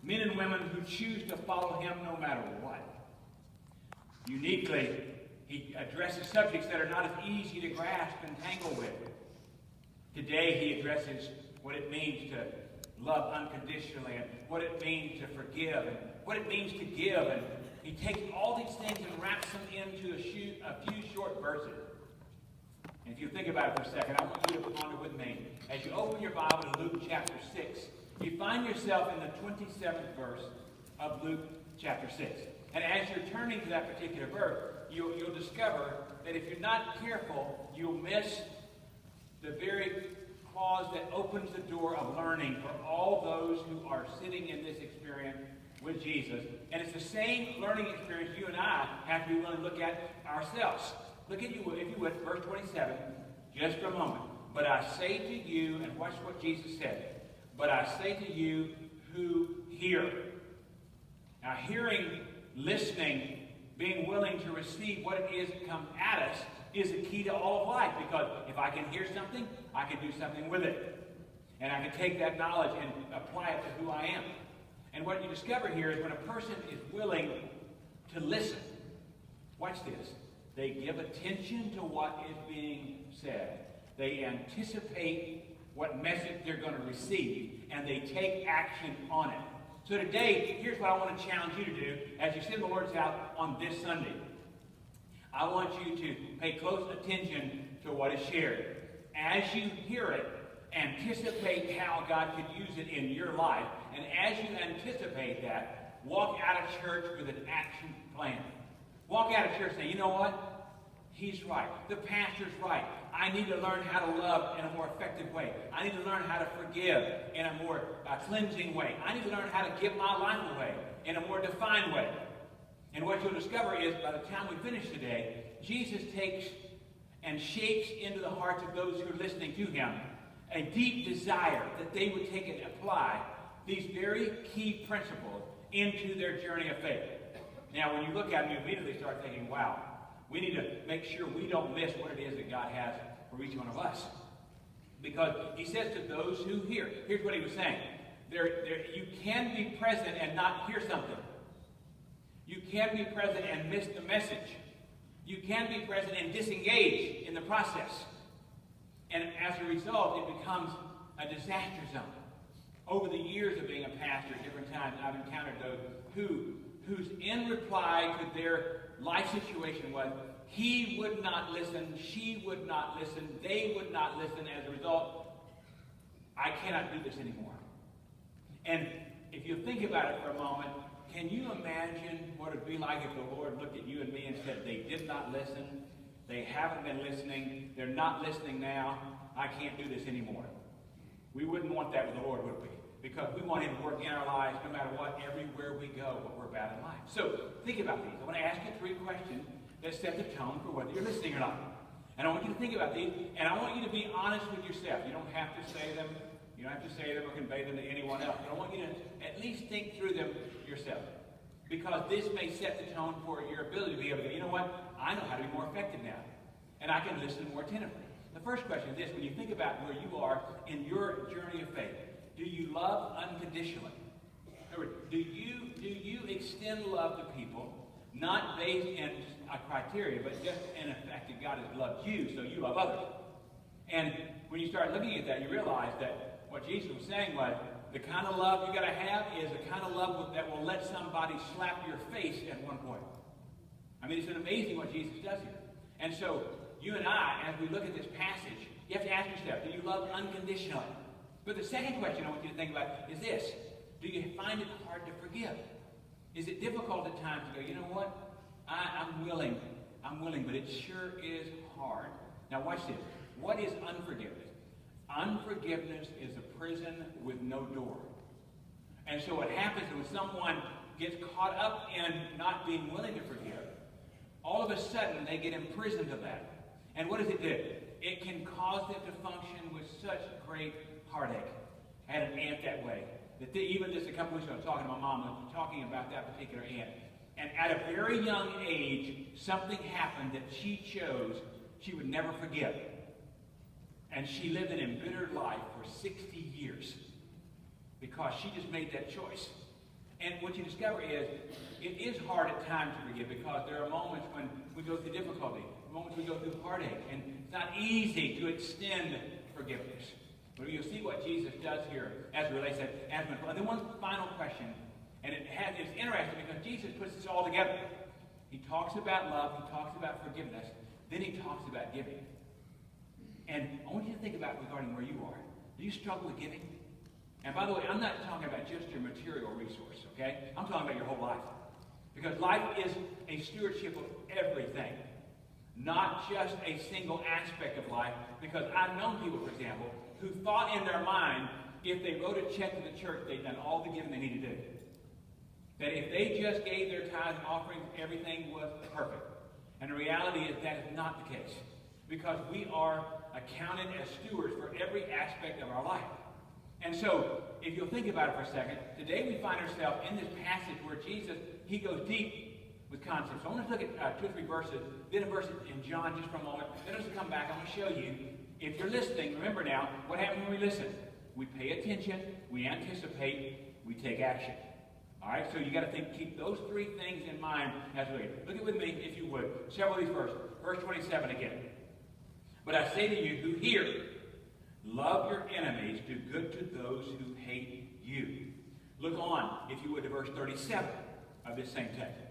Men and women who choose to follow him no matter what. Uniquely, he addresses subjects that are not as easy to grasp and tangle with. Today, he addresses what it means to love unconditionally and what it means to forgive and what it means to give. And he takes all these things and wraps them into a few short verses. And if you think about it for a second, I want you to ponder with me. As you open your Bible to Luke chapter 6, you find yourself in the 27th verse of Luke chapter 6. And as you're turning to that particular verse, you'll discover that if you're not careful, you'll miss the very clause that opens the door of learning for all those who are sitting in this experience with Jesus. And it's the same learning experience you and I have to be willing to look at ourselves. Look at you, if you would, verse 27, just for a moment. But I say to you, and watch what Jesus said. But I say to you who hear. Now, hearing, listening, being willing to receive what it is that comes at us is the key to all of life. Because if I can hear something, I can do something with it. And I can take that knowledge and apply it to who I am. And what you discover here is when a person is willing to listen, watch this, they give attention to what is being said. They anticipate what message they're going to receive, and they take action on it. So today, here's what I want to challenge you to do as you sit in the Lord's house on this Sunday. I want you to pay close attention to what is shared. As you hear it, anticipate how God could use it in your life. And as you anticipate that, walk out of church with an action plan. Walk out of church saying, you know what? He's right. The pastor's right. I need to learn how to love in a more effective way. I need to learn how to forgive in a more cleansing way. I need to learn how to give my life away in a more defined way. And what you'll discover is, by the time we finish today, Jesus takes and shapes into the hearts of those who are listening to him a deep desire that they would take and apply these very key principles into their journey of faith. Now, when you look at them, you immediately start thinking, wow, we need to make sure we don't miss what it is that God has for each one of us. Because he says to those who hear, here's what he was saying. You can be present and not hear something. You can be present and miss the message. You can be present and disengage in the process. And as a result, it becomes a disaster zone. Over the years of being a pastor, at different times, I've encountered those whose end reply to their life situation was, he would not listen, she would not listen, they would not listen. As a result, I cannot do this anymore. And if you think about it for a moment, can you imagine what it would be like if the Lord looked at you and me and said, they did not listen, they haven't been listening, they're not listening now, I can't do this anymore. We wouldn't want that with the Lord, would we? Because we want him to work in our lives no matter what, everywhere we go, what we're about in life. So think about these. I want to ask you 3 questions that set the tone for whether you're listening or not. And I want you to think about these, and I want you to be honest with yourself. You don't have to say them. You don't have to say them or convey them to anyone else. But I want you to at least think through them yourself. Because this may set the tone for your ability to be able to go, you know what? I know how to be more effective now. And I can listen more attentively. The first question is this. When you think about where you are in your journey of faith, do you love unconditionally? Do you extend love to people, not based in a criteria, but just in the fact that God has loved you, so you love others? And when you start looking at that, you realize that what Jesus was saying was, the kind of love you got to have is the kind of love that will let somebody slap your face at one point. I mean, it's amazing what Jesus does here. And so, you and I, as we look at this passage, you have to ask yourself, do you love unconditionally? But the second question I want you to think about is this. Do you find it hard to forgive? Is it difficult at times to go, you know what? I'm willing, but it sure is hard. Now watch this. What is unforgiveness? Unforgiveness is a prison with no door. And so what happens is when someone gets caught up in not being willing to forgive, all of a sudden they get imprisoned to that. And what does it do? It can cause them to function with such great heartache. I had an aunt that way. Even just a couple weeks ago, I was talking to my mom, and we were talking about that particular aunt. And at a very young age, something happened that she chose she would never forgive. And she lived an embittered life for 60 years because she just made that choice. And what you discover is, it is hard at times to forgive because there are moments when we go through difficulty, moments we go through heartache, and it's not easy to extend forgiveness. But you'll see what Jesus does here as it relates to that. And then one final question, and it's interesting because Jesus puts this all together. He talks about love, he talks about forgiveness, then he talks about giving. And I want you to think about regarding where you are. Do you struggle with giving? And by the way, I'm not talking about just your material resource, okay? I'm talking about your whole life. Because life is a stewardship of everything, not just a single aspect of life. Because I've known people, for example, who thought in their mind, if they wrote a check to the church, they'd done all the giving they needed to do. That if they just gave their tithes and offerings, everything was perfect. And the reality is that is not the case. Because we are accounted as stewards for every aspect of our life. And so, if you'll think about it for a second, today we find ourselves in this passage where Jesus, he goes deep with concepts. So I want to look at 2 or 3 verses, then a verse in John just for a moment. Then as we come back, I'm going to show you, if you're listening, remember now, what happens when we listen? We pay attention, we anticipate, we take action. All right, so you got to keep those 3 things in mind as we look at with me, if you would. Several of these verses. Verse 27 again. But I say to you who hear, love your enemies, do good to those who hate you. Look on, if you would, to verse 37 of this same text.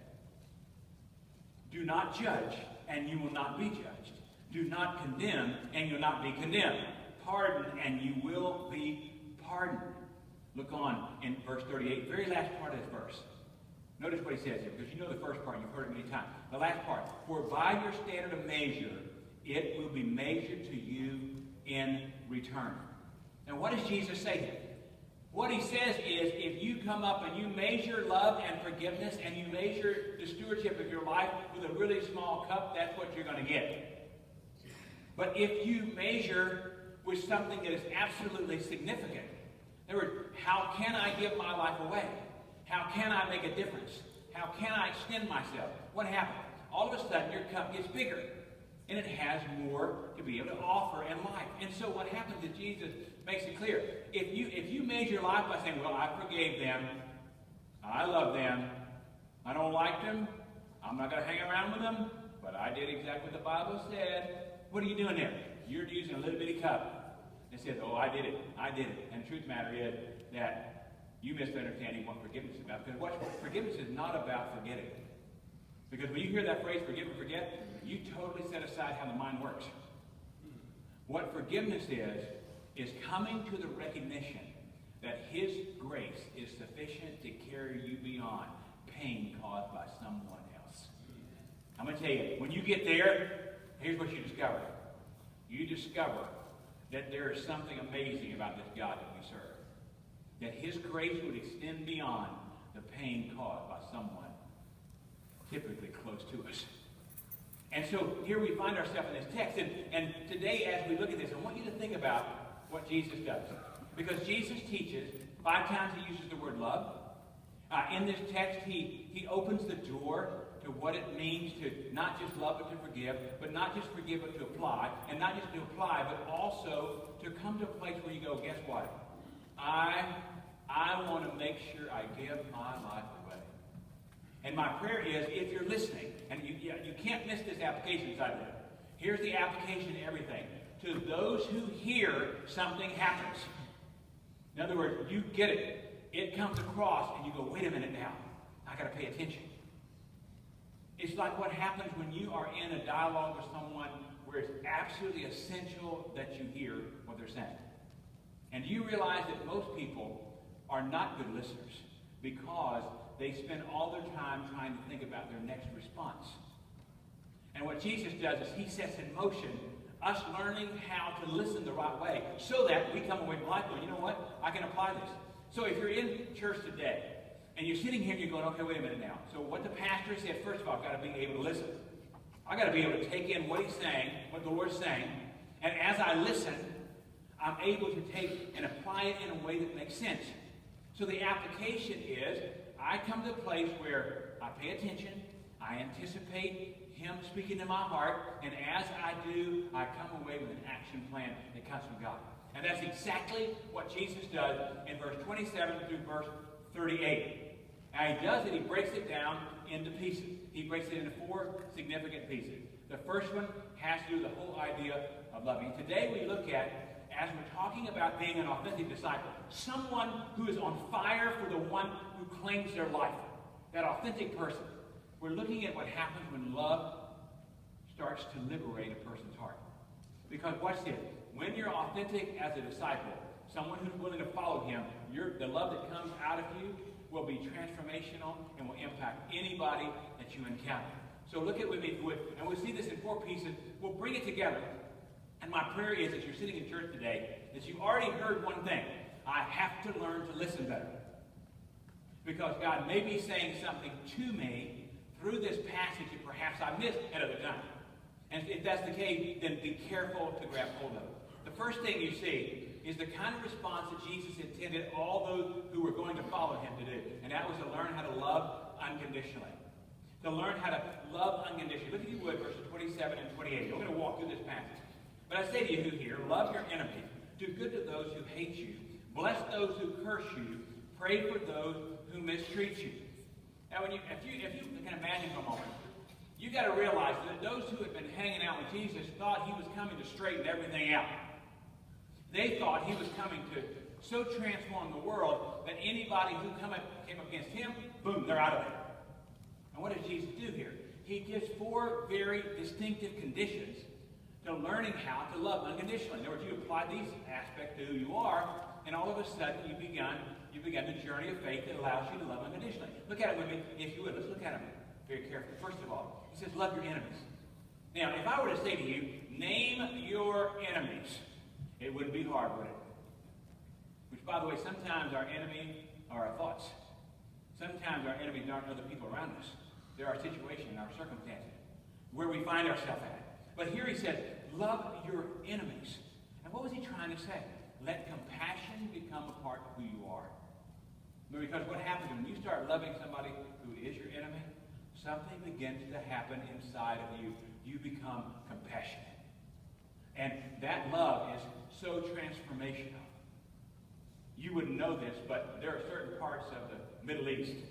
Do not judge, and you will not be judged. Do not condemn, and you'll not be condemned. Pardon, and you will be pardoned. Look on in verse 38, very last part of this verse. Notice what he says here, because you know the first part, you've heard it many times. The last part, for by your standard of measure, it will be measured to you in return. Now, what does Jesus say here? What he says is, if you come up and you measure love and forgiveness, and you measure the stewardship of your life with a really small cup, that's what you're going to get. But if you measure with something that is absolutely significant, in other words, how can I give my life away? How can I make a difference? How can I extend myself? What happens? All of a sudden, your cup gets bigger. And it has more to be able to offer in life. And so what happens is Jesus makes it clear. If you measure your life by saying, well, I forgave them, I love them, I don't like them, I'm not going to hang around with them, but I did exactly what the Bible said, what are you doing there? You're using a little bitty cup. It says, oh, I did it. And the truth of the matter is that you misunderstanding what forgiveness is about. Because what forgiveness is not about forgetting. Because when you hear that phrase, forgive and forget, you totally set aside how the mind works. What forgiveness is coming to the recognition that his grace is sufficient to carry you beyond pain caused by someone else. I'm going to tell you, when you get there, here's what you discover. You discover that there is something amazing about this God that we serve. That his grace would extend beyond the pain caused by someone typically close to us. And so here we find ourselves in this text. And today as we look at this, I want you to think about what Jesus does. Because Jesus teaches, 5 times he uses the word love. In this text, he opens the door to what it means to not just love but to forgive, but not just forgive but to apply, and not just to apply, but also to come to a place where you go, guess what? I want to make sure I give my life away. And my prayer is, if you're listening, and you can't miss this application side of it. Here's the application to everything. To those who hear, something happens. In other words, you get it. It comes across, and you go, wait a minute now. I got to pay attention. It's like what happens when you are in a dialogue with someone where it's absolutely essential that you hear what they're saying. And do you realize that most people are not good listeners because they spend all their time trying to think about their next response. And what Jesus does is he sets in motion us learning how to listen the right way so that we come away from life going, you know what? I can apply this. So if you're in church today and you're sitting here and you're going, okay, wait a minute now. So what the pastor said, first of all, I've got to be able to listen. I've got to be able to take in what he's saying, what the Lord's saying. And as I listen, I'm able to take and apply it in a way that makes sense. So the application is, I come to a place where I pay attention, I anticipate him speaking to my heart, and as I do, I come away with an action plan that comes from God. And that's exactly what Jesus does in verse 27 through verse 38. And he does it, he breaks it down into pieces. He breaks it into 4 significant pieces. The first one has to do with the whole idea of loving. Today we look at, as we're talking about being an authentic disciple, someone who is on fire for the one who claims their life. That authentic person. We're looking at what happens when love starts to liberate a person's heart. Because watch this. When you're authentic as a disciple, someone who's willing to follow him, the love that comes out of you will be transformational and will impact anybody that you encounter. So look at with me, and we'll see this in 4 pieces. We'll bring it together. And my prayer is, as you're sitting in church today, that you've already heard one thing. I have to learn to listen better. Because God may be saying something to me through this passage that perhaps I missed at other times. And if that's the case, then be careful to grab hold of it. The first thing you see is the kind of response that Jesus intended all those who were going to follow him to do. And that was to learn how to love unconditionally. To learn how to love unconditionally. Look, if you would, verses 27 and 28. We're going to walk through this passage. But I say to you here, love your enemies. Do good to those who hate you. Bless those who curse you. Pray for those who mistreat you. Now, if you can imagine for a moment, you got to realize that those who had been hanging out with Jesus thought he was coming to straighten everything out. They thought he was coming to so transform the world that anybody who came up against him, boom, they're out of there. And what does Jesus do here? He gives 4 very distinctive conditions to learning how to love unconditionally. In other words, you apply these aspects to who you are, and all of a sudden you've begun the journey of faith that allows you to love unconditionally. Look at it with me, if you would. Let's look at them very carefully. First of all, he says, love your enemies. Now, if I were to say to you, name your enemies, it wouldn't be hard, would it? Which, by the way, sometimes our enemy are our thoughts. Sometimes our enemies aren't other people around us. They're our situation, our circumstances, where we find ourselves at. But here he said, love your enemies. And what was he trying to say? Let compassion become a part of who you are. Because what happens when you start loving somebody who is your enemy, something begins to happen inside of you. You become compassionate. And that love is so transformational. You wouldn't know this, but there are certain parts of the Middle East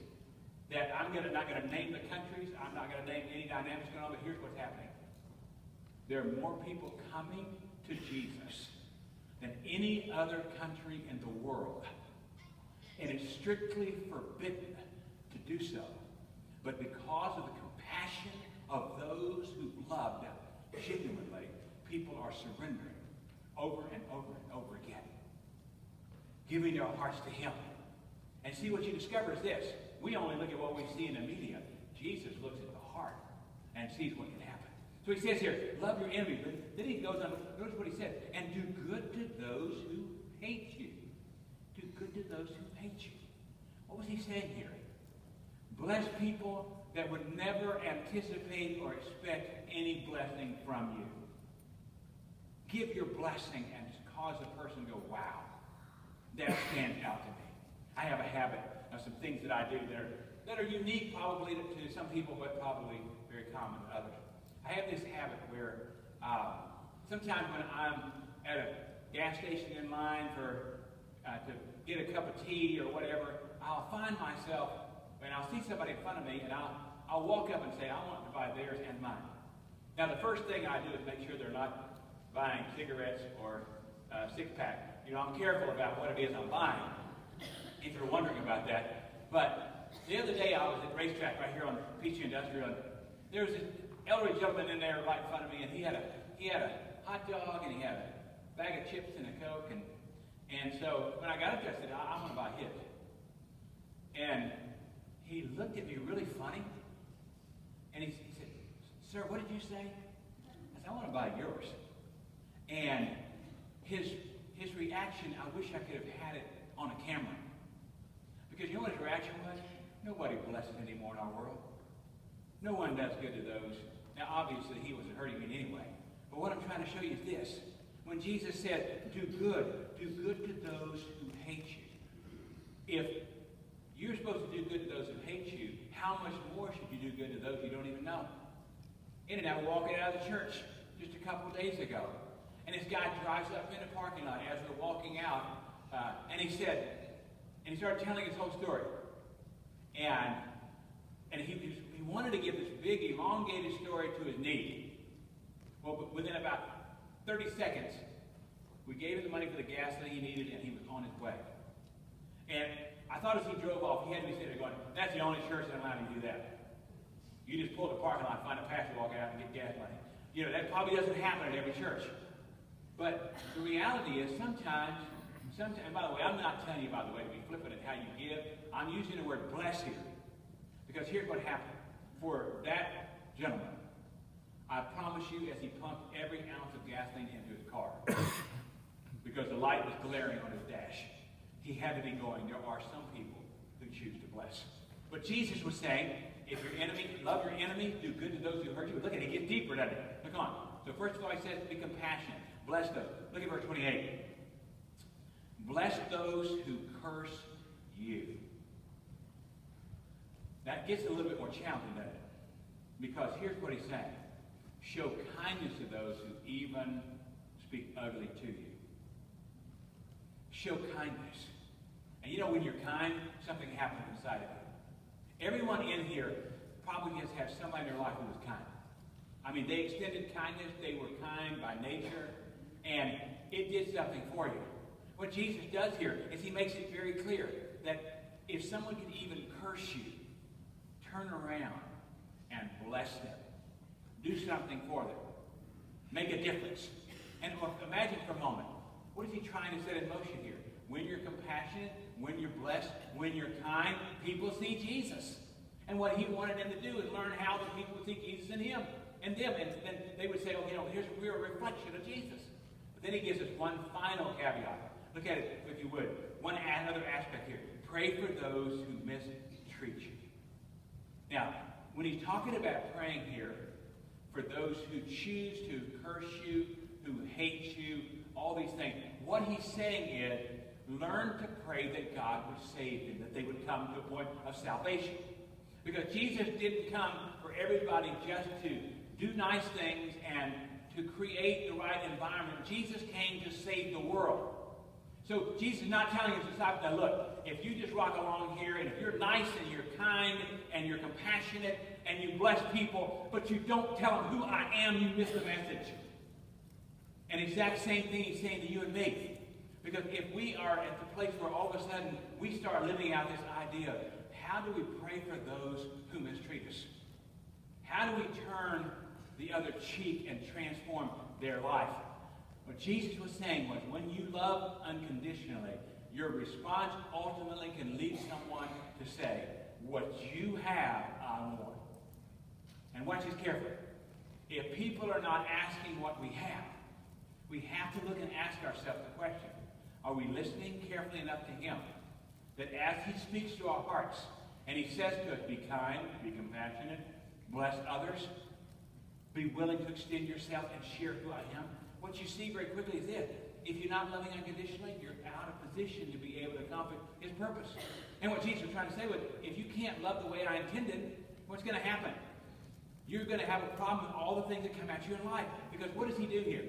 that I'm not going to name the countries. I'm not going to name any dynamics going on, but here's what's happening. There are more people coming to Jesus than any other country in the world. And it's strictly forbidden to do so. But because of the compassion of those who loved genuinely, people are surrendering over and over and over again. Giving their hearts to him. And see, what you discover is this. We only look at what we see in the media. Jesus looks at the heart and sees what can happen. So he says here, love your enemies. Then he goes on, notice what he said, and do good to those who hate you. Do good to those who hate you. What was he saying here? Bless people that would never anticipate or expect any blessing from you. Give your blessing and cause a person to go, wow, that stands out to me. I have a habit of some things that I do that are unique probably to some people, but probably very common to others. I have this habit where sometimes when I'm at a gas station in line to get a cup of tea or whatever, I'll find myself, and I'll see somebody in front of me, and I'll walk up and say, I want to buy theirs and mine. Now, the first thing I do is make sure they're not buying cigarettes or six-pack. You know, I'm careful about what it is I'm buying, if you're wondering about that. But the other day, I was at racetrack right here on Peachtree Industrial, and there was this elderly gentleman in there right in front of me, and he had a hot dog, and he had a bag of chips and a Coke, and so when I got up there, I said, I want to buy his. And he looked at me really funny, and he said, sir, what did you say? I said, I want to buy yours. And his reaction, I wish I could have had it on a camera. Because you know what his reaction was? Nobody blesses anymore in our world. No one does good to those. Now, obviously, he wasn't hurting me anyway. But what I'm trying to show you is this. When Jesus said, do good to those who hate you. If you're supposed to do good to those who hate you, how much more should you do good to those you don't even know? And I was walking out of the church just a couple of days ago. And this guy drives up in the parking lot as we're walking out. And he started telling his whole story. And he wanted to give this big, elongated story to his need. Well, but within about 30 seconds, we gave him the money for the gas that he needed, and he was on his way. And I thought as he drove off, he had to be sitting there going, that's the only church that allowed you to do that. You just pull the parking lot, find a pastor, walk out, and get gas money. You know, that probably doesn't happen at every church. But the reality is sometimes, and by the way, I'm not telling you, by the way, to be flippant at how you give. I'm using the word bless here. Because here's what happened. For that gentleman, I promise you, as he pumped every ounce of gasoline into his car, because the light was glaring on his dash, he had to be going, there are some people who choose to bless. But Jesus was saying, if your enemy, love your enemy, do good to those who hurt you. Look at it, it gets deeper, doesn't it? Look on. So first of all, he says, be compassionate. Bless those. Look at verse 28. Bless those who curse you. That gets a little bit more challenging, doesn't it? Because here's what he's saying. Show kindness to those who even speak ugly to you. Show kindness. And you know when you're kind, something happens inside of you. Everyone in here probably has had somebody in their life who was kind. I mean, they extended kindness. They were kind by nature. And it did something for you. What Jesus does here is he makes it very clear that if someone could even curse you, turn around and bless them. Do something for them. Make a difference. And imagine for a moment, what is he trying to set in motion here? When you're compassionate, when you're blessed, when you're kind, people see Jesus. And what he wanted them to do is learn how the people would see Jesus in him and them. And then they would say, oh, you know, we're a reflection of Jesus. But then he gives us one final caveat. Look at it, if you would. Another aspect here. Pray for those who mistreat you. Now, when he's talking about praying here for those who choose to curse you, who hate you, all these things, what he's saying is, learn to pray that God would save them, that they would come to a point of salvation. Because Jesus didn't come for everybody just to do nice things and to create the right environment. Jesus came to save the world. So Jesus is not telling his disciples, now look, if you just rock along here, and if you're nice and you're kind and you're compassionate and you bless people, but you don't tell them who I am, you miss the message. And the exact same thing he's saying to you and me. Because if we are at the place where all of a sudden we start living out this idea, how do we pray for those who mistreat us? How do we turn the other cheek and transform their life? What Jesus was saying was, when you love unconditionally, your response ultimately can lead someone to say, what you have, I want. And watch this carefully. If people are not asking what we have to look and ask ourselves the question, are we listening carefully enough to him? That as he speaks to our hearts, and he says to us, be kind, be compassionate, bless others, be willing to extend yourself and share who I am. What you see very quickly is this. If you're not loving unconditionally, you're out of position to be able to accomplish his purpose. And what Jesus was trying to say was, if you can't love the way I intended, what's going to happen? You're going to have a problem with all the things that come at you in life. Because what does he do here?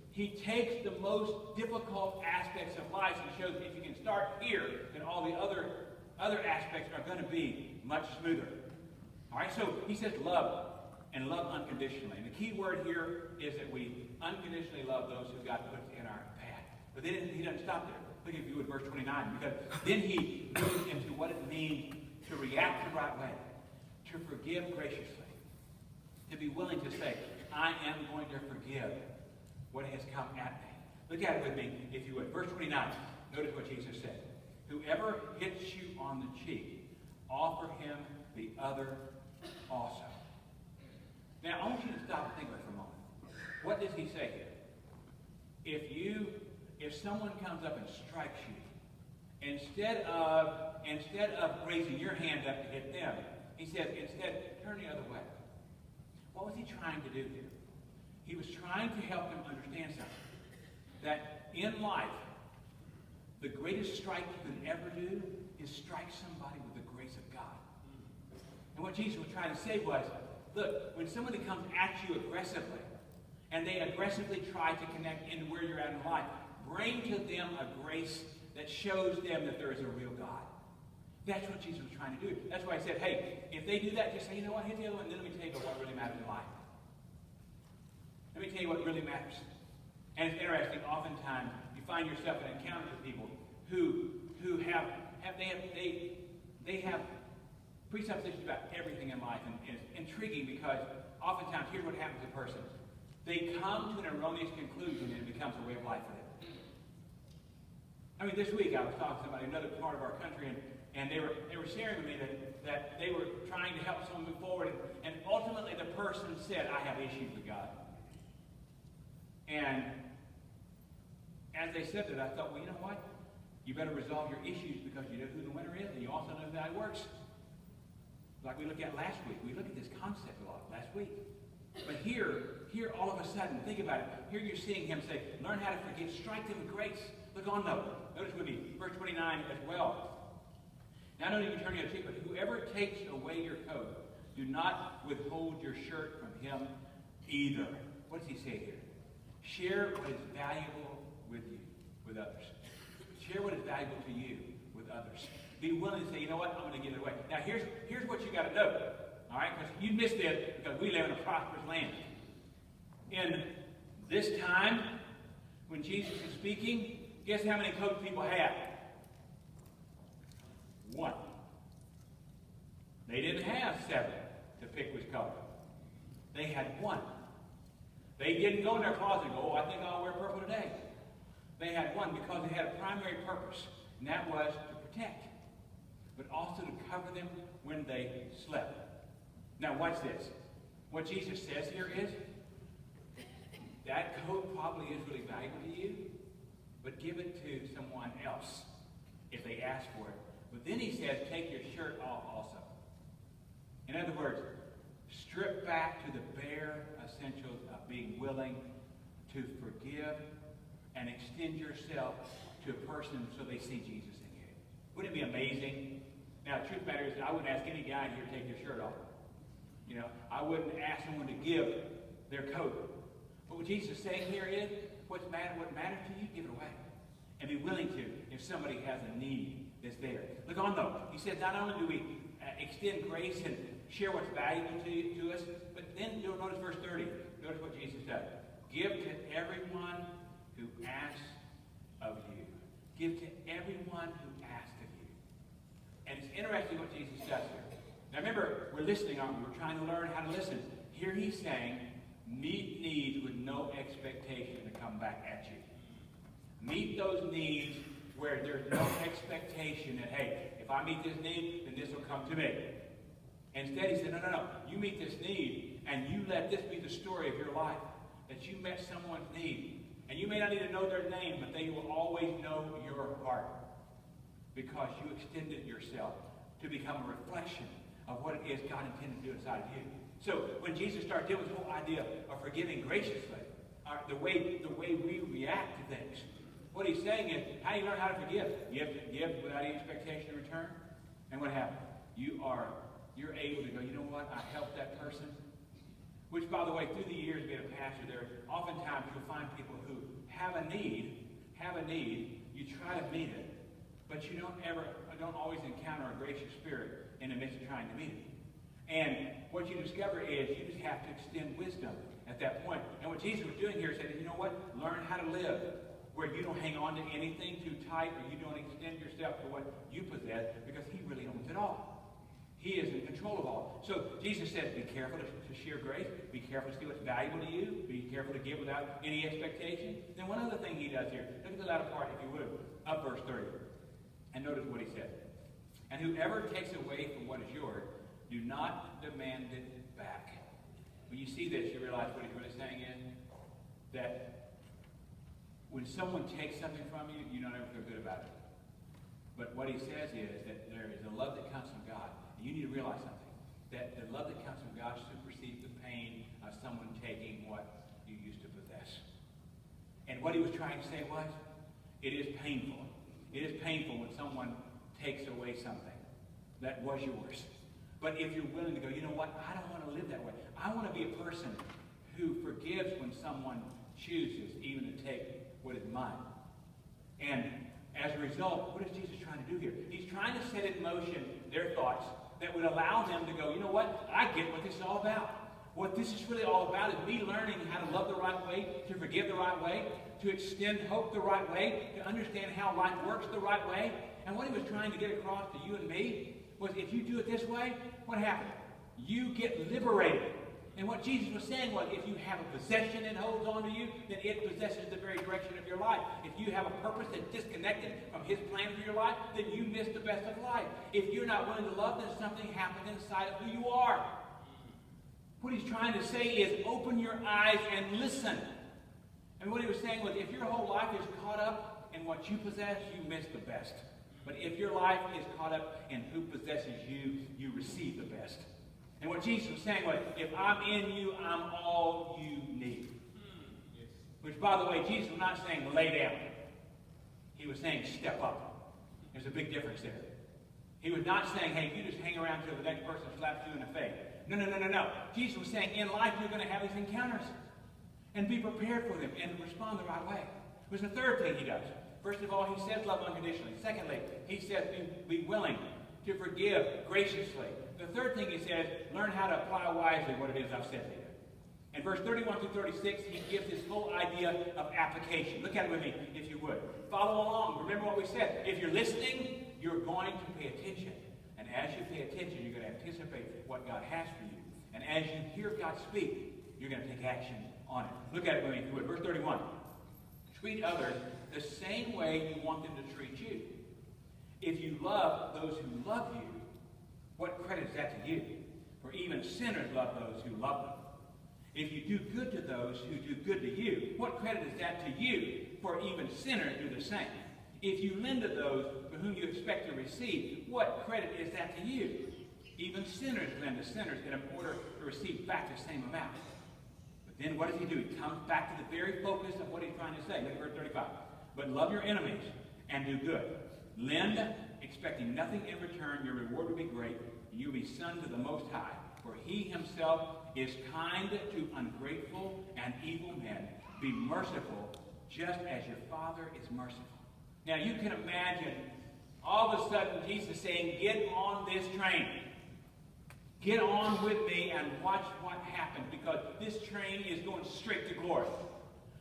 He takes the most difficult aspects of life and shows that if you can start here, then all the other aspects are going to be much smoother. All right, so he says love, and love unconditionally. And the key word here is that we unconditionally love those who God puts in our path. But then he doesn't stop there. Look if you would, verse 29, because then he moves into what it means to react the right way, to forgive graciously, to be willing to say, I am going to forgive what has come at me. Look at it with me, if you would. Verse 29, notice what Jesus said. Whoever hits you on the cheek, offer him the other also. Now, I want you to stop and think about it for a moment. What does he say here? If someone comes up and strikes you, instead of raising your hand up to hit them, he says, instead, turn the other way. What was he trying to do here? He was trying to help them understand something. That in life, the greatest strike you can ever do is strike somebody with the grace of God. And what Jesus was trying to say was, look, when somebody comes at you aggressively, and they aggressively try to connect into where you're at in life, bring to them a grace that shows them that there is a real God. That's what Jesus was trying to do. That's why I said, hey, if they do that, just say, you know what, here's the other one, then let me tell you about what really matters in life. Let me tell you what really matters. And it's interesting, oftentimes you find yourself in encounters with people who have presuppositions about everything in life. And it's intriguing because oftentimes, here's what happens to a person. They come to an erroneous conclusion and it becomes a way of life for them. I mean, this week I was talking to somebody in another part of our country, and they were sharing with me that they were trying to help someone move forward, and ultimately the person said, I have issues with God. And as they said that, I thought, well, you know what? You better resolve your issues because you know who the winner is, and you also know how it works. Like we looked at last week. We looked at this concept a lot last week. But here all of a sudden, think about it. Here you're seeing him say, learn how to forgive, strike them with grace. Look on though. Notice with me, verse 29 as well. Not only do you turn your cheek, but whoever takes away your coat, do not withhold your shirt from him either. What does he say here? Share what is valuable with you, with others. Share what is valuable to you with others. Be willing to say, you know what, I'm going to give it away. Now here's what you got to know. All right, because you missed this because we live in a prosperous land. In this time, when Jesus is speaking, guess how many coats people had? One. They didn't have 7 to pick which color. They had 1. They didn't go in their closet and go, oh, I think I'll wear purple today. They had 1 because they had a primary purpose, and that was to protect, but also to cover them when they slept. Now watch this. What Jesus says here is, that coat probably is really valuable to you, but give it to someone else if they ask for it. But then he says, take your shirt off also. In other words, strip back to the bare essentials of being willing to forgive and extend yourself to a person so they see Jesus in you. Wouldn't it be amazing? Now, the truth matter is, I wouldn't ask any guy here to take their shirt off. You know, I wouldn't ask someone to give their coat. But what Jesus is saying here is, what matters to you, give it away. And be willing to if somebody has a need that's there. Look on though. He said, not only do we extend grace and share what's valuable to us, but then notice verse 30. Notice what Jesus does. Give to everyone who asks of you. Give to everyone who asks of you. And it's interesting what Jesus does here. Now remember, we're listening, aren't we? We're trying to learn how to listen. Here he's saying, meet needs with no expectation to come back at you. Meet those needs where there's no expectation that, hey, if I meet this need, then this will come to me. Instead, he said, no. You meet this need, and you let this be the story of your life, that you met someone's need. And you may not even know their name, but they will always know your heart because you extended yourself to become a reflection of what it is God intended to do inside of you. So when Jesus started dealing with the whole idea of forgiving graciously, the way we react to things, what he's saying is, how do you learn how to forgive? You have to give without any expectation in return. And what happens? You're able to go, you know what? I helped that person. Which, by the way, through the years being a pastor, oftentimes you'll find people who have a need, you try to meet it, but you don't always encounter a gracious spirit in the midst of trying to meet it. And what you discover is you just have to extend wisdom at that point. And what Jesus was doing here is saying, you know what? Learn how to live where you don't hang on to anything too tight, or you don't extend yourself to what you possess, because he really owns it all. He is in control of all. So Jesus says, be careful to share grace. Be careful to see what's valuable to you. Be careful to give without any expectation. Then one other thing he does here. Look at the latter part, if you would, of verse 30. And notice what he said. And whoever takes away from what is yours, do not demand it back. When you see this, you realize what he's really saying is that when someone takes something from you, you don't ever feel good about it. But what he says is that there is a love that comes from God. And you need to realize something. That the love that comes from God supersedes the pain of someone taking what you used to possess. And what he was trying to say was, it is painful. It is painful when someone takes away something that was yours. But if you're willing to go, you know what? I don't want to live that way. I want to be a person who forgives when someone chooses even to take what is mine. And as a result, what is Jesus trying to do here? He's trying to set in motion their thoughts that would allow them to go, you know what? I get what this is all about. What this is really all about is me learning how to love the right way, to forgive the right way, to extend hope the right way, to understand how life works the right way. And what he was trying to get across to you and me was if you do it this way, what happens? You get liberated. And what Jesus was saying was, if you have a possession that holds on to you, then it possesses the very direction of your life. If you have a purpose that's disconnected from his plan for your life, then you miss the best of life. If you're not willing to love, then something happens inside of who you are. What he's trying to say is, open your eyes and listen. And what he was saying was, if your whole life is caught up in what you possess, you miss the best. But if your life is caught up in who possesses you, you receive the best. And what Jesus was saying was, if I'm in you, I'm all you need. Yes. Which, by the way, Jesus was not saying lay down. He was saying step up. There's a big difference there. He was not saying, hey, you just hang around until the next person slaps you in the face. No. Jesus was saying, in life, you're going to have these encounters. And be prepared for them and respond the right way. It was the third thing he does. First of all, he says love unconditionally. Secondly, he says be willing to forgive graciously. The third thing he says, learn how to apply wisely what it is I've said to you. In verse 31 through 36, he gives this whole idea of application. Look at it with me, if you would. Follow along. Remember what we said. If you're listening, you're going to pay attention. And as you pay attention, you're going to anticipate what God has for you. And as you hear God speak, you're going to take action on it. Look at it with me, if you would. Verse 31. Treat others the same way you want them to treat you. If you love those who love you, what credit is that to you? For even sinners love those who love them. If you do good to those who do good to you, what credit is that to you? For even sinners do the same. If you lend to those from whom you expect to receive, what credit is that to you? Even sinners lend to sinners in order to receive back the same amount. But then what does he do? He comes back to the very focus of what he's trying to say. Look at verse 35. But love your enemies and do good. Lend, expecting nothing in return. Your reward will be great. You will be sons of the Most High. For he himself is kind to ungrateful and evil men. Be merciful, just as your Father is merciful. Now you can imagine all of a sudden Jesus saying, get on this train. Get on with me and watch what happens, because this train is going straight to glory.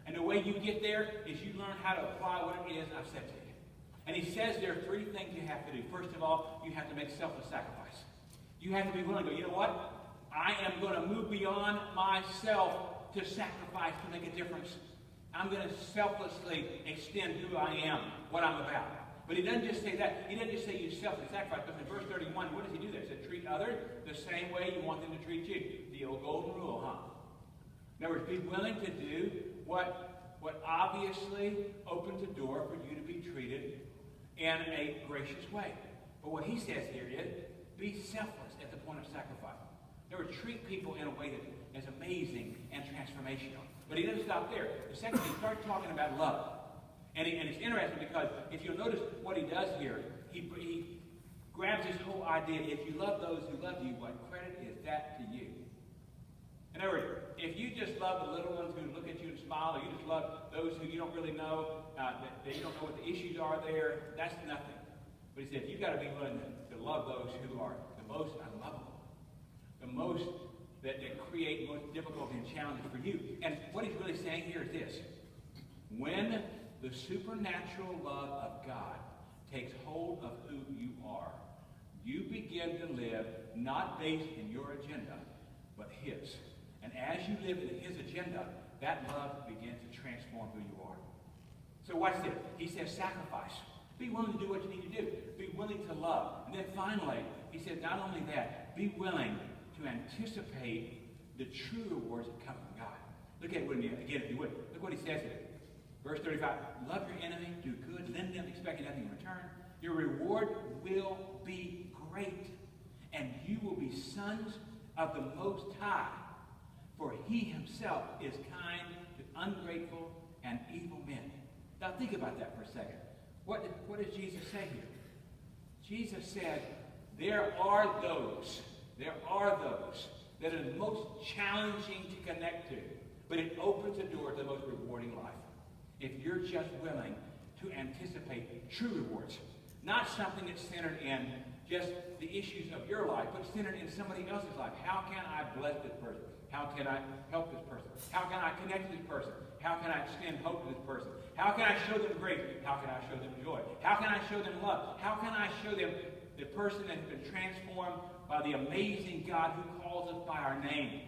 And the way you get there is you learn how to apply what it is I've said to you. And he says there are three things you have to do. First of all, you have to make selfless sacrifice. You have to be willing to go, you know what? I am going to move beyond myself to sacrifice to make a difference. I'm going to selflessly extend who I am, what I'm about. But he doesn't just say that. He doesn't just say you selfless sacrifice. But in verse 31, what does he do there? He said, treat others the same way you want them to treat you. The old golden rule, huh? In other words, be willing to do what obviously opens the door for you to be treated in a gracious way. But what he says here is, be selfless at the point of sacrifice. In other words, treat people in a way that is amazing and transformational. But he doesn't stop there. The second thing, he starts talking about love. And it's interesting because if you'll notice what he does here, he grabs this whole idea, if you love those who love you, what credit is that to you? In other words, if you just love the little ones who look at you and smile, or you just love those who you don't really know, that you don't know what the issues are there, that's nothing. But he said, you've got to be willing to love those who are the most unlovable, the most that create most difficulty and challenges for you. And what he's really saying here is this. When the supernatural love of God takes hold of who you are, you begin to live not based in your agenda, but his. And as you live in his agenda, that love begins to transform who you are. So watch this. He says sacrifice. Be willing to do what you need to do. Be willing to love. And then finally, he said not only that, be willing to anticipate the true rewards that come from God. Look at it with me again, if you would. Look what he says here. Verse 35, love your enemy, do good, lend them, expecting nothing in return. Your reward will be great, and you will be sons of the Most High, for he himself is kind to ungrateful and evil men. Now think about that for a second. What does Jesus say here? Jesus said, there are those that are the most challenging to connect to, but it opens the door to the most rewarding life. If you're just willing to anticipate true rewards. Not something that's centered in just the issues of your life, but centered in somebody else's life. How can I bless this person? How can I help this person? How can I connect to this person? How can I extend hope to this person? How can I show them grace? How can I show them joy? How can I show them love? How can I show them the person that has been transformed by the amazing God who calls us by our name?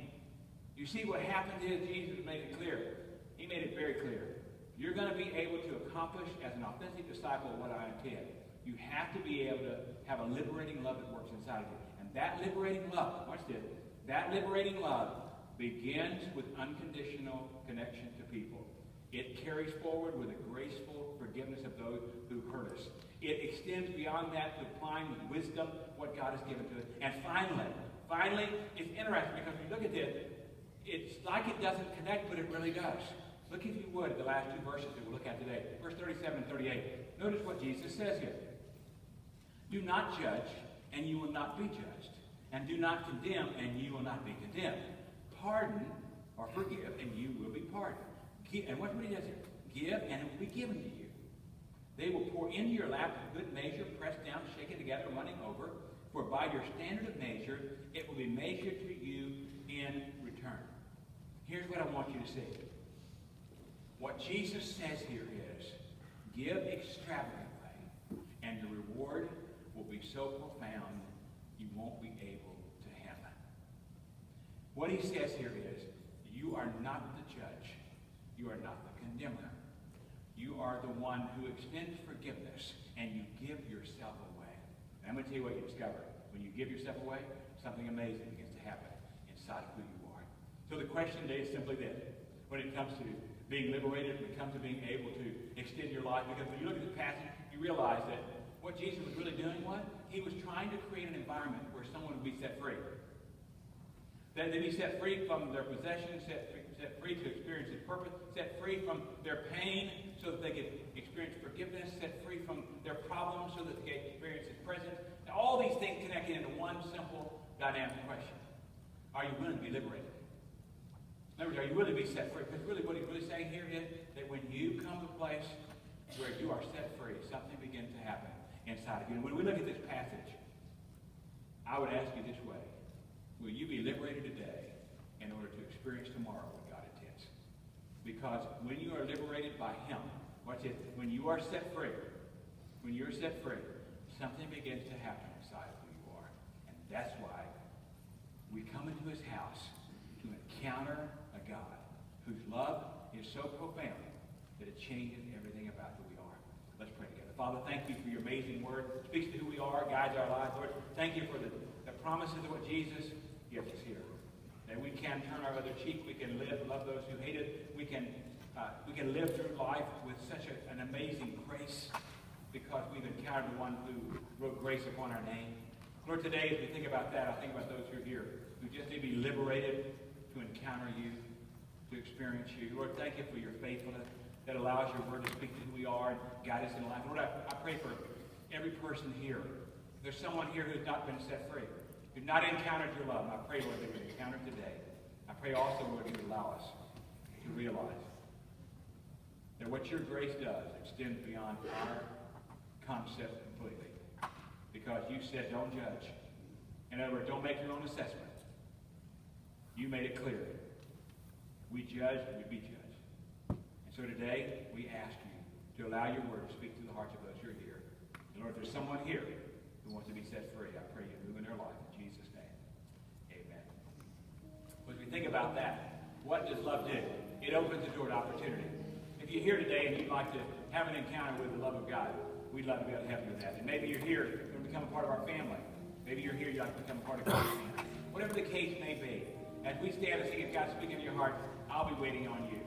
You see, what happened is Jesus made it clear. He made it very clear. You're going to be able to accomplish as an authentic disciple what I intend. You have to be able to have a liberating love that works inside of you. And that liberating love, watch this, that liberating love begins with unconditional connection to people. It carries forward with a graceful forgiveness of those who hurt us. It extends beyond that to applying with wisdom what God has given to us. And finally, it's interesting because when you look at this, it's like it doesn't connect, but it really does. Look, if you would, at the last two verses that we'll look at today, verse 37 and 38. Notice what Jesus says here. Do not judge, and you will not be judged. And do not condemn, and you will not be condemned. Pardon, or forgive, and you will be pardoned. And watch what he does here. Give, and it will be given to you. They will pour into your lap a good measure, pressed down, shaken together, running over. For by your standard of measure, it will be measured to you in return. Here's what I want you to see. What Jesus says here is, give extravagantly, and the reward will be so profound you won't be able to handle it. What he says here is, you are not the judge. You are not the condemner. You are the one who extends forgiveness, and you give yourself away. And I'm going to tell you what you discover. When you give yourself away, something amazing begins to happen inside of who you are. So the question today is simply this. When it comes to being liberated, when it comes to being able to extend your life, because when you look at this passage, you realize that what Jesus was really doing was, he was trying to create an environment where someone would be set free. That they'd be set free from their possessions, set free to experience his purpose, set free from their pain so that they could experience forgiveness, set free from their problems so that they could experience his presence. Now, all these things connected into one simple dynamic question. Are you willing to be liberated? In other words, are you willing to be set free? Because really what he's really saying here is that when you come to a place where you are set free, something begins to happen inside of you. And when we look at this passage, I would ask you this way. Will you be liberated today in order to experience tomorrow what God intends? Because when you are liberated by him, watch it, when you are set free, something begins to happen inside of who you are. And that's why we come into his house to encounter a God whose love is so profound that it changes everything about who we are. Let's pray together. Father, thank you for your amazing word. It speaks to who we are, guides our lives, Lord. Thank you for the promises of what Jesus gives us here. That we can turn our other cheek. We can love those who hate us. We can live through life with such an amazing grace because we've encountered the one who wrote grace upon our name. Lord, today as we think about that, I think about those who are here who just need to be liberated to encounter you, to experience you. Lord, thank you for your faithfulness that allows your word to speak to who we are and guide us in life. Lord, I pray for every person here. If there's someone here who's not been set free, who's not encountered your love, I pray, Lord, they would encounter today. I pray also, Lord, you would allow us to realize that what your grace does extends beyond our concept completely. Because you said, don't judge. In other words, don't make your own assessment. You made it clear. We judge, we be judged. And so today, we ask you to allow your word to speak to the hearts of those who are here. And Lord, if there's someone here who wants to be set free, I pray you move in their life. In Jesus' name, amen. As we think about that, what does love do? It opens the door to opportunity. If you're here today and you'd like to have an encounter with the love of God, we'd love to be able to help you with that. And maybe you're here to become a part of our family. Maybe you're here, you'd like to become a part of God's family. Whatever the case may be, as we stand and see if God's speaking to your heart, I'll be waiting on you.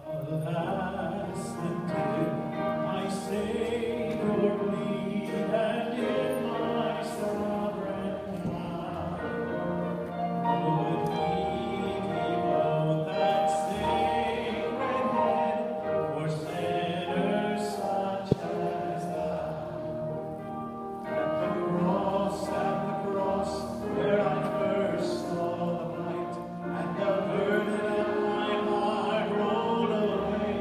Alas, my Savior bleed, and in my sovereign power, would he devote that sacred head for sinners such as thou? At the cross, where I first saw the light, and the burden of my heart rolled away.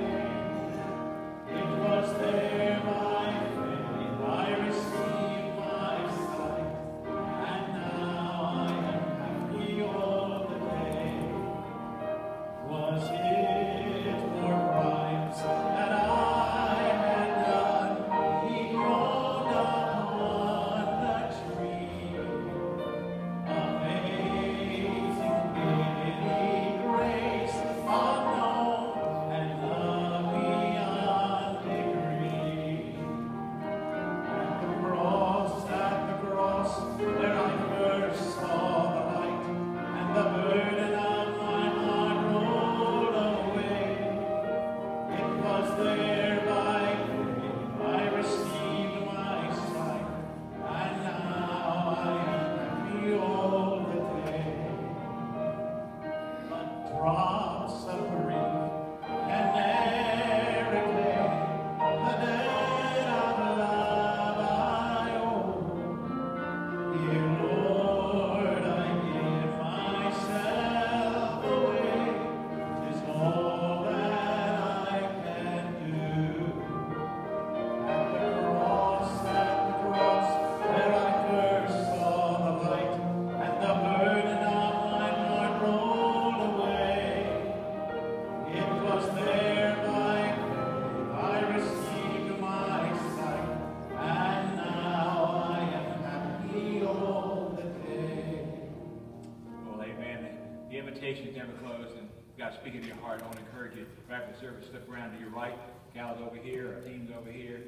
invitations never close, and God speak into your heart. I want to encourage you, right after the service, look around to your right. Gal's over here, our team's over here,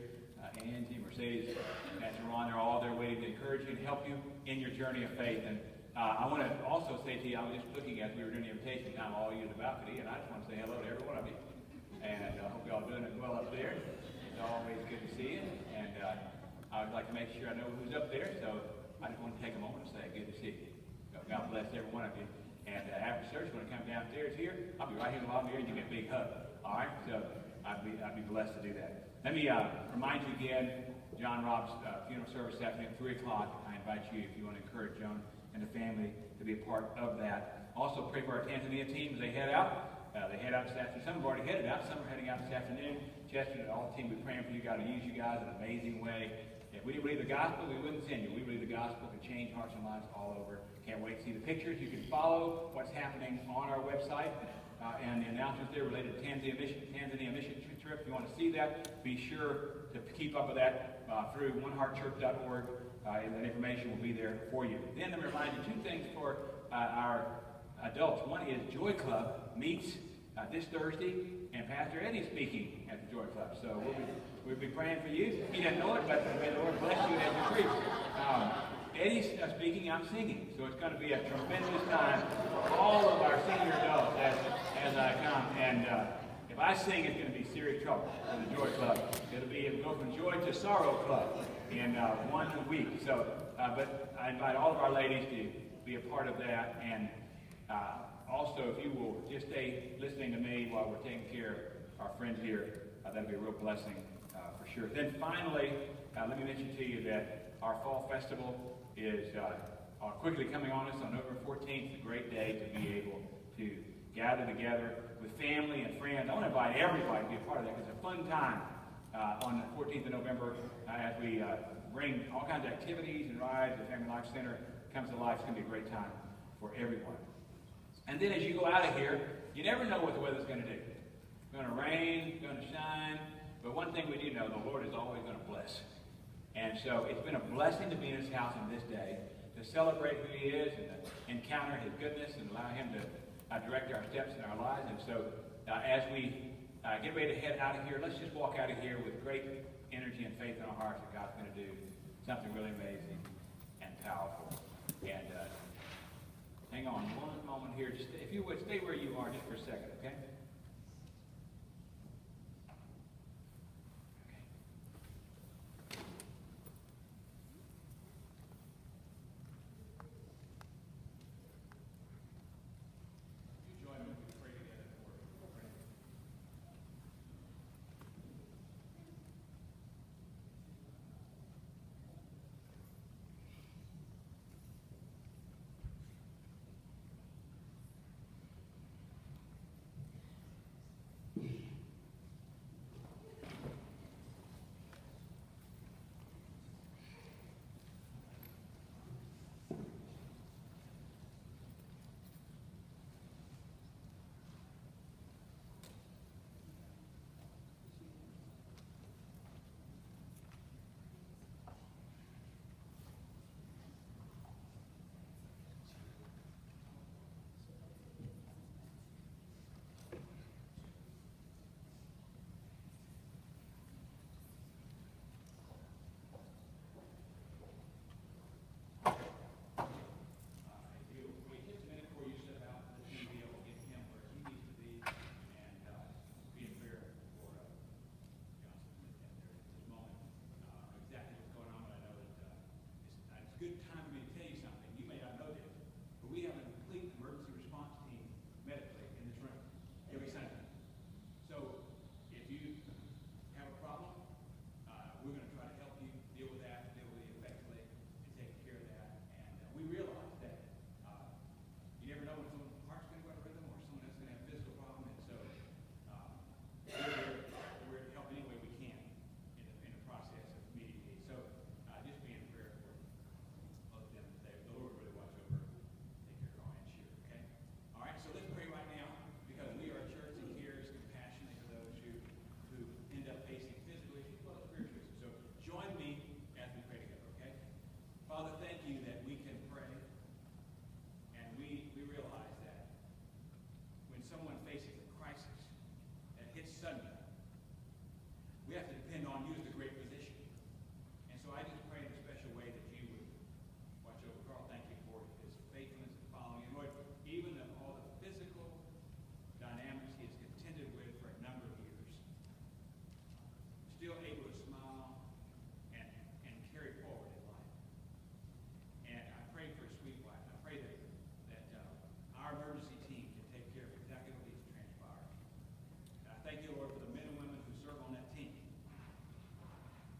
Angie, Mercedes, Pastor Ron, they're all there waiting to encourage you and help you in your journey of faith. And I want to also say to you, I was just looking as we were doing the invitation time, all you in the balcony, and I just want to say hello to every one of you. And I hope you all doing it well up there. It's always good to see you. And I would like to make sure I know who's up there, so I just want to take a moment and say good to see you. So God bless every one of you. And after church, when I come downstairs here, I'll be right here in the lobby here and you get a big hug. All right? So I'd be blessed to do that. Let me remind you again, John Robb's funeral service this afternoon at 3 o'clock. I invite you, if you want to encourage John and the family, to be a part of that. Also, pray for our Tanzania team as they head out. They head out this afternoon. Some have already headed out. Some are heading out this afternoon. Chester and all the team, we're praying for you. God to use you guys in an amazing way. If we didn't believe the gospel, we wouldn't send you. We believe the gospel can change hearts and lives all over. Can't wait to see the pictures. You can follow what's happening on our website and the announcements there related to Tanzania mission trip. If you want to see that, be sure to keep up with that through oneheartchurch.org, and that information will be there for you. Then let me remind you two things for our adults. One is Joy Club meets this Thursday, and Pastor Eddie's speaking at the Joy Club. So we'll be praying for you. He doesn't know it, but may the Lord bless you as you preach. Eddie's speaking, I'm singing. So it's going to be a tremendous time for all of our senior adults as I come. And if I sing, it's going to be serious trouble for the Joy Club. It'll go from joy to sorrow club in 1 week. So, but I invite all of our ladies to be a part of that. And also, if you will just stay listening to me while we're taking care of our friends here, that'll be a real blessing for sure. Then finally, let me mention to you that our fall festival is quickly coming on us on November 14th. It's a great day to be able to gather together with family and friends. I want to invite everybody to be a part of that because it's a fun time on the 14th of November as we bring all kinds of activities and rides. The Family Life Center comes to life. It's going to be a great time for everyone. And then as you go out of here, you never know what the weather's going to do. It's going to rain, it's going to shine, but one thing we do know, the Lord is always going to bless. And so it's been a blessing to be in his house on this day, to celebrate who he is and to encounter his goodness and allow him to direct our steps in our lives. And so as we get ready to head out of here, let's just walk out of here with great energy and faith in our hearts that God's going to do something really amazing and powerful. And hang on one moment here. Just, if you would, stay where you are just for a second, okay?